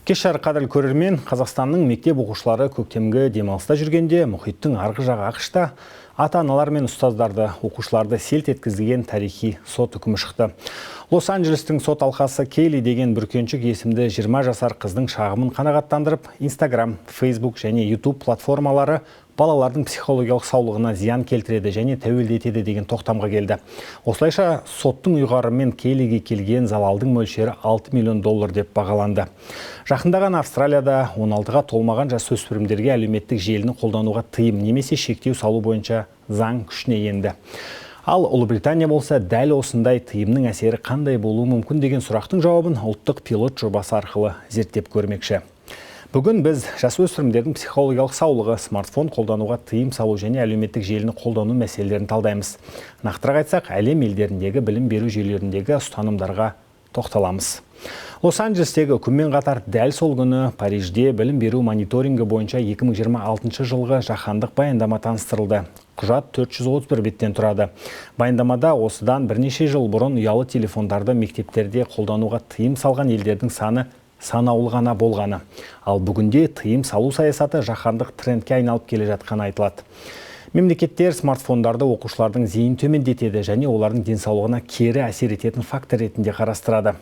Кеш жарық қадірлі көрермен, Қазақстанның мектеп оқушылары көктемгі демалыста жүргенде мұхиттың арғы жағы ақшта ата-аналар мен ұстаздарды, оқушыларды селт еткізген тарихи сот үкімі шықты. Лос-Анджелестің сот алқасы Кейли деген бүркеншік есімді 20 жасар қыздың шағымын қанағаттандырып, Instagram, Facebook және YouTube платформалары балалардың психологиялық саулығына зиян келтіреді және тәуелді етеді деген тоқтамға келді. Осылайша соттың ұйғарымымен Кейлиге келген залалдың мөлшері $6 миллион деп бағаланды. Жақындаған Австралияда 16-ға толмаған жасөспірімдерге әлеуметтік желіні қолдануға тыйым немесе шектеу салу бойынша заң күшіне енді. Ал Ұлыбритания болса дәл осындай тыйымның әсері қандай болуы мүмкін деген сұрақтың жауабын ұлттық пилот жобасы арқылы зерттеп көрмекші. Бүгін біз жасөспірімдердің психологиялық саулығы, смартфон қолдануға тыйым салу және әлеуметтік желіні қолдану мәселелерін талдаймыз. Нақтырақ айтсақ, әлем елдеріндегі білім беру жүйелеріндегі ұстанымдарға тоқталамыз. Лос-Анджелестегі үкіммен қатар дәл сол күні Парижде білім беру мониторингі бойынша 2026 жылғы жаһандық баяндама таныстырылды. Құжат 431 беттен тұрады. Баяндамада осыдан бірнеше жыл бұрын ұялы телефондарды мектептерде қолдануға тыйым салған елдердің саны санаулы ғана болғаны. Ал бүгінде тыйым салу саясаты жаһандық трендке айналып келе жатқаны айтылады. Мемлекеттер смартфондарды оқушылардың зейін төмендетеді және олардың денсаулығына кері әсер ететін фактор ретінде қарастырады.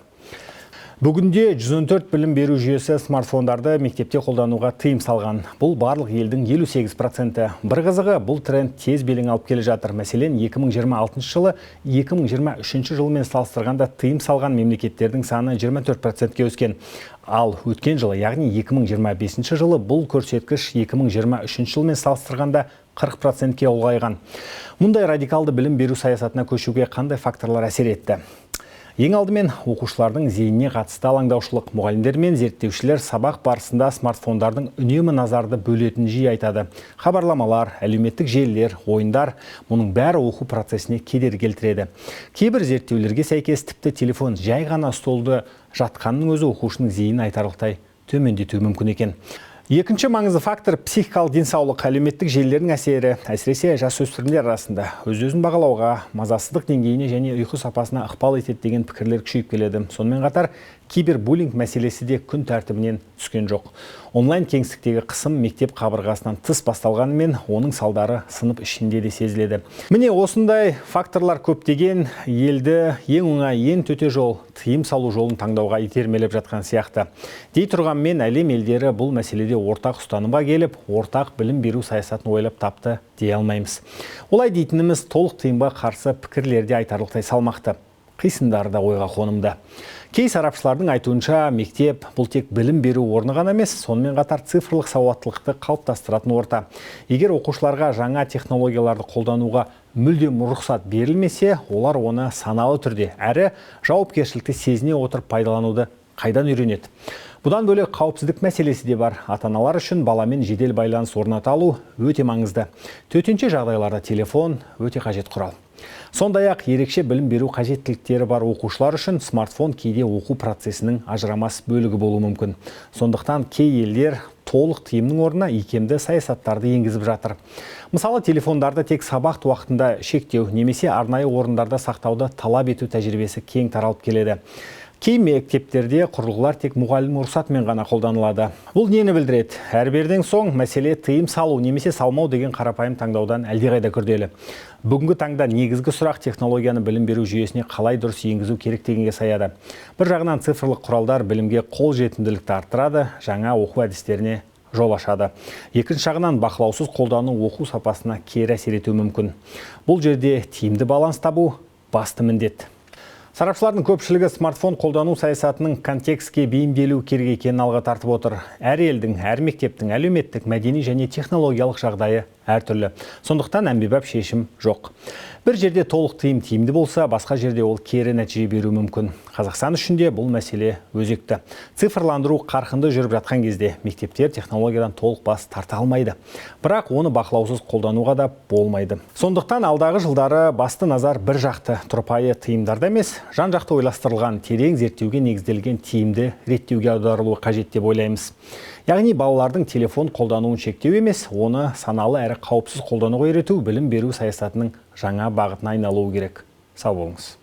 Бүгінде 114 білім беру жүйесі смартфондарды мектепте қолдануға тыйым салған. Бұл барлық елдің 58%. Бір қызығы, бұл тренд тез белең алып келе жатыр. Мәселен, 2026 жылы 2023 жылмен салыстырғанда тыйым салған мемлекеттердің саны 24%-ке өскен. Ал өткен жылы, яғни 2025 жылы бұл көрсеткіш 2023 жылмен салыстырғанда 40%-ке ұлғайған. Мұндай радикалды білім беру саясатына көшуге қандай факторлар әсер етті? Ең алдымен оқушылардың зейініне қатысты алаңдаушылық. Мұғалімдер мен зерттеушілер сабақ барысында смартфондардың үнемі назарды бөлетін жиі айтады. Хабарламалар, әлеуметтік желілер, ойындар мұның бәрі оқу процесіне кедергі келтіреді. Кейбір зерттеулерге сәйкес тіпті телефон жай ғана столда жатқанның өзі оқушының зейінін айтарлықтай төмендетуі мүмкін екен. Екінші маңызды фактор психикалық денсаулық, әлеуметтік желілердің әсері, әсіресе жасөспірімдер арасында өз-өзін бағалауға, мазасыздық деңгейіне және ұйқы сапасына ықпал етеді деген пікірлер күшейіп келеді. Сонымен қатар кибербуллинг мәселесі де күн тәртібінен түскен жоқ. Онлайн кеңістіктегі қысым мектеп қабырғасынан тыс басталғанымен, оның салдары сынып ішінде де сезіледі. Міне осындай факторлар көптеген елді ең оңай, ең төте жол, тыйым салу жолын таңдауға итермелеп жатқан сияқты. Дей тұрғанмен әлем елдері бұл мәселеде ортақ ұстанымға келіп, ортақ білім беру саясатын ойлап тапты дей алмаймыз. Олай дейтініміз толық тыйымға қарсы пікірлерде айтарлықтай салмақты. Қисындары да ойға қонымды. Кей сарапшылардың айтуынша мектеп бұл тек білім беру орны ғана емес, сонымен қатар цифрлық сауаттылықты қалыптастыратын орта. Егер оқушыларға жаңа технологияларды қолдануға мүлдем рұқсат берілмесе, олар оны саналы түрде әрі жауапкершілікті сезіне отырып пайдалануды қайдан үйренеді? Бұдан бөлек қауіпсіздік мәселесі де бар. Ата-аналар үшін баламен жедел байланыс орната алу өте маңызды. Төтенше жағдайларда телефон өте қажет құрал. Сондай-ақ ерекше білім беру қажеттіліктері бар оқушылар үшін смартфон кейде оқу процесінің ажырамас бөлігі болуы мүмкін. Сондықтан кей елдер толық тыйымның орнына икемді саясаттарды енгізіп жатыр. Мысалы, телефондарды тек сабақ уақытында шектеу немесе арнайы орындарда сақтауды талап ету тәжірибесі кең таралып келеді. Кей мектептерде құрылғылар тек мұғалім рұқсатымен ғана қолданылады. Бұл нені білдіреді? Әрберден соң мәселе тыйым салу немесе салмау деген қарапайым таңдаудан әлдеқайда күрделі. Бүгінгі таңда негізгі сұрақ технологияны білім беру жүйесіне қалай дұрыс енгізу керек дегенге саяды. Бір жағынан цифрлық құралдар білімге қол жетімділікті арттырады, жаңа оқу әдістеріне жол ашады. Екінші жағынан бақылаусыз қолдану оқу сапасына кері әсер етуі мүмкін. Бұл жерде тиімді баланс табу басты міндет. Сарапшылардың көпшілігі смартфон қолдану саясатының контекстке бейімделу керек екенін алға тартып отыр. Әр елдің, әр мектептің әлеуметтік, мәдени және технологиялық жағдайы әртүрлі. Сондықтан әмбебап шешім жоқ. Бір жерде толық тыйым тиімді болса, басқа жерде ол кері нәтиже беруі мүмкін. Қазақстан үшін де бұл мәселе өзекті. Цифрландыру қарқынды жүріп жатқан кезде мектептер технологиядан толық бас тарта алмайды. Бірақ оны бақылаусыз қолдануға да болмайды. Сондықтан алдағы жылдары басты назар бір жақты тұрпайы тыйымдарда емес, жан-жақты ойластырылған, терең зерттеуге негізделген тиімді реттеуге аударылуы қажет деп ойлаймыз. Яғни балалардың телефон қолдануын шектеу емес, оны саналы әрі қауіпсіз қолдануға үйрету білім беру саясатының жаңа бағытына айналуы керек. Сау болыңыз.